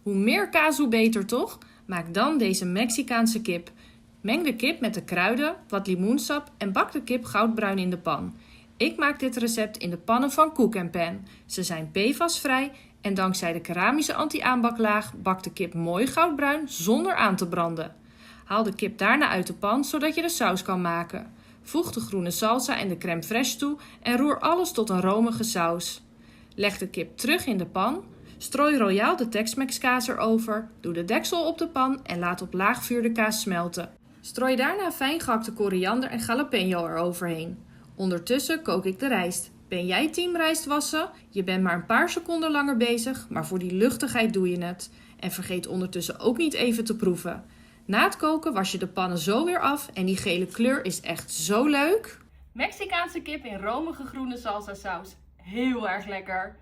Hoe meer kaas, hoe beter, toch? Maak dan deze Mexicaanse kip. Meng de kip met de kruiden, wat limoensap en bak de kip goudbruin in de pan. Ik maak dit recept in de pannen van Cook & Pan. Ze zijn PFAS-vrij en dankzij de keramische anti-aanbaklaag bakt de kip mooi goudbruin zonder aan te branden. Haal de kip daarna uit de pan zodat je de saus kan maken. Voeg de groene salsa en de crème fraîche toe en roer alles tot een romige saus. Leg de kip terug in de pan. Strooi royaal de Tex-Mex kaas erover. Doe de deksel op de pan en laat op laag vuur de kaas smelten. Strooi daarna fijn gehakte koriander en jalapeno eroverheen. Ondertussen kook ik de rijst. Ben jij team rijst wassen? Je bent maar een paar seconden langer bezig, maar voor die luchtigheid doe je het. En vergeet ondertussen ook niet even te proeven. Na het koken was je de pannen zo weer af en die gele kleur is echt zo leuk. Mexicaanse kip in romige groene salsa saus. Heel erg lekker.